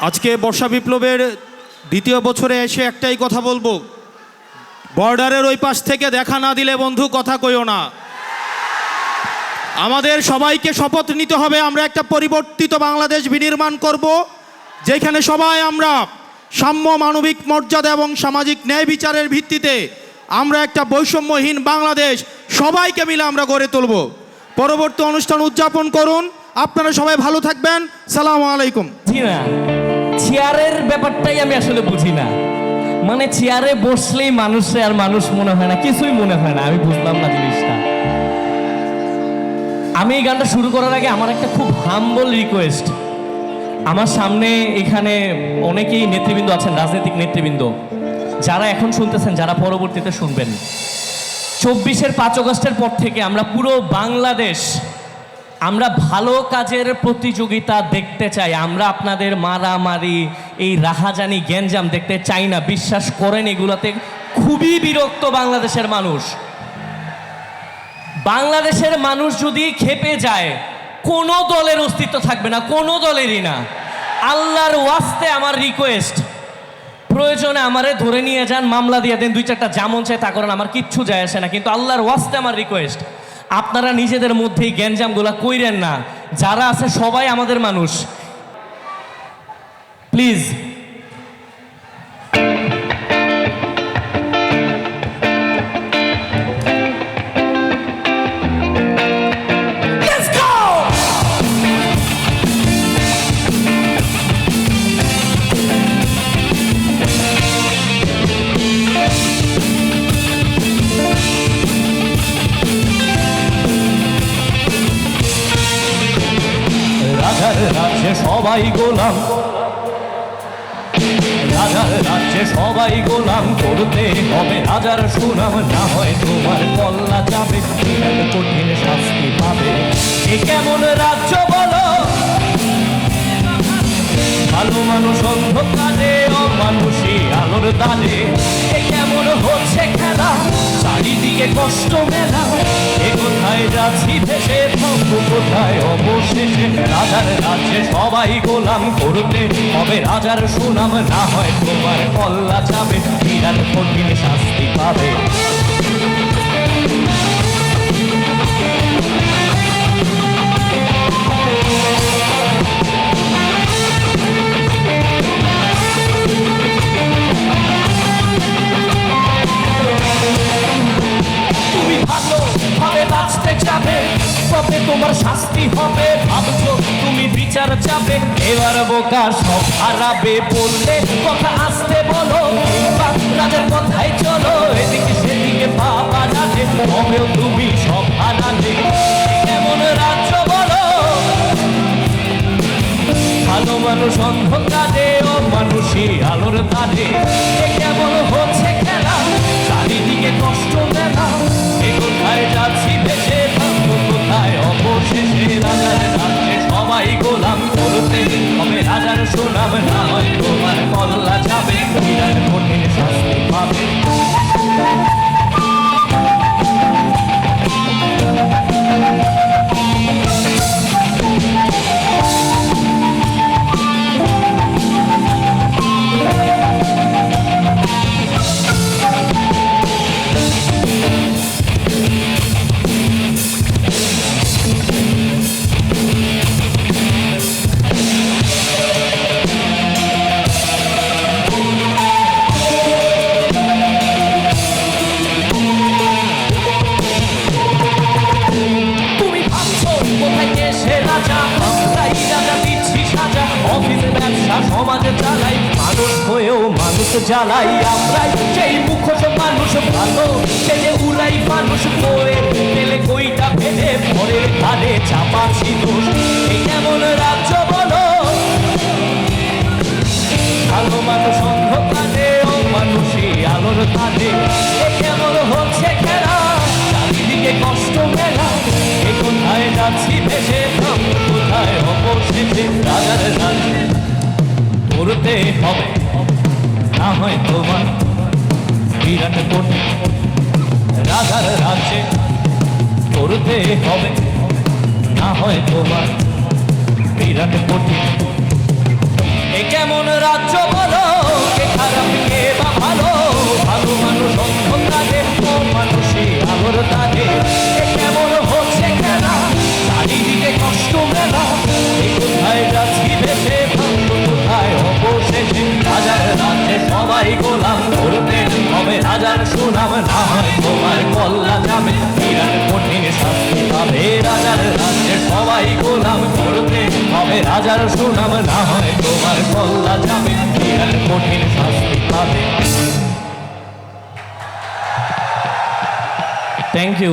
আজকে বর্ষা বিপ্লবের দ্বিতীয় বছরে এসে একটাই কথা বলবো, বর্ডারের ওই পাশ থেকে দেখা না দিলে বন্ধু কথা কইও না। আমাদের সবাইকে শপথ নিতে হবে, আমরা একটা পরিবর্তিত বাংলাদেশ বিনির্মাণ করব, যেখানে সবাই আমরা সাম্য, মানবিক মর্যাদা এবং সামাজিক ন্যায় বিচারের ভিত্তিতে আমরা একটা বৈষম্যহীন বাংলাদেশ সবাইকে মিলে আমরা গড়ে তুলব। পরবর্তী অনুষ্ঠান উদযাপন করুন। আপনারা সবাই ভালো থাকবেন। সালামু আলাইকুম। চেয়ারের ব্যাপারটাই আমি আসলে বুঝি না, মানে চেয়ারে বসলেই মানুষে আর মানুষ মনে হয় না, কিছুই মনে হয় না। আমি বুঝলাম না জিনিসটা। আমি এই গানটা শুরু করার আগে আমার একটা খুব হাম্বল রিকোয়েস্ট, আমার সামনে এখানে অনেকেই নেতৃবৃন্দ আছেন, রাজনৈতিক নেতৃবৃন্দ, যারা এখন শুনতেছেন, যারা পরবর্তীতে শুনবেন, 24-এর 5 আগস্টের পর থেকে আমরা পুরো বাংলাদেশ আমরা ভালো কাজের প্রতিযোগিতা দেখতে চাই। আমরা আপনাদের মারামারি, এই রাহাজানি, গ্যাঞ্জাম দেখতে চাই না। বিশ্বাস করেন, এগুলাতে খুবই বিরক্ত বাংলাদেশের মানুষ। বাংলাদেশের মানুষ যদি খেপে যায়, কোনো দলের অস্তিত্ব থাকবে না, কোনো দলেরই না। আল্লাহর ওয়াস্তে আমার রিকোয়েস্ট, প্রয়োজনে আমারে ধরে নিয়ে যান, মামলা দিয়ে দেন, 2-4টা যেমন চাই তা করেন, আমার কিচ্ছু যায় আসে না। কিন্তু আল্লাহর ওয়াস্তে আমার রিকোয়েস্ট, আপনারা নিজেদের মধ্যেই গ্যাঞ্জামগুলা কইরেন না। যারা আছে সবাই আমাদের মানুষ, প্লিজ। রাজ্যে সবাই গোলাম, রাজার রাজ্যে সবাই গোলাম, করতে হবে রাজার সুনাম, না হয় তোমার কল্লা যাবে, কঠিন শাস্তি পাবে। এ কেমন রাজ্য বলো, ভালো মানুষ অন্ধকারে, অমানুষী আলোর দানে। এ কেমন হচ্ছে খেলা, চারিদিকে কষ্ট মেলা, এ কোথায় যাচ্ছি ভেসে, থাকবো কোথায় অবশেষে। রাজার রাজ্যে সবাই গোলাম, করতে হবে রাজার সুনাম, না হয় তোমার কল্লা যাবে, বিরাট কঠিন শাস্তি পাবে। তবে তোমার শাস্তি হবে, ভাবছো তুমি বিচার চাবে, এবার বোকা সব হারাবে। বললে কথা আসতে বলো, রাজার কথাই চলো, এদিকে সেদিকে বাবা রাজে, তবেও তুমি সব হারাবে। কেমন রাজ্য বলো, ভালো মানুষ অন্ধকারে, অমানুষী আলোর তারে। কেমন হচ্ছে খেলা, চারিদিকে কষ্ট মেলা, এ কোথায় যাচ্ছি ভেসে, থাকবো কোথায় অবশেষে। রাজার রাজ্যে সবাই গোলাম, করতে হবে রাজার সুনাম, না হয় তোমার কল্লা যাবে, বিরাট কঠিন শাস্তি পাবে। সমাজে চালাই, মানুষ হয়েও মানুষ জ্বালাই, আমরাই সেই মুখোশ মানুষ ভালো, সে যে উড়াই মানুষ করে পেলে কইটা ফেলে পরের ধারে চাপাচ্ছি দোষ। এই কেমন রাজ্য বলো, ভালো মানুষ অন্ধকারে, ও মানুষই আলোর তারে। এ কেমন হচ্ছে খেলা, চারিদিকে কষ্ট মেলা, এ কোথায় যাচ্ছি ভেসে, থামবো কোথায় অবশেষে। রাজার রাজ্যে করতে হবে, না হয় তোমার বিরাট কঠিন। রাজার রাজ্যে করতে হবে, না হয় তোমার বিরাট কঠিন। এ কেমন করতে হবে রাজার সুনাম, না হয় তোমার কল্লা যাবে, বিরাট কঠিন শাস্তি পাবে। রাজার রাজ্যে সবাই গোলাম, করতে হবে রাজার সুনাম, না হয় তোমার কল্লা যাবে, বিরাট কঠিন শাস্তি পাবে। Thank you.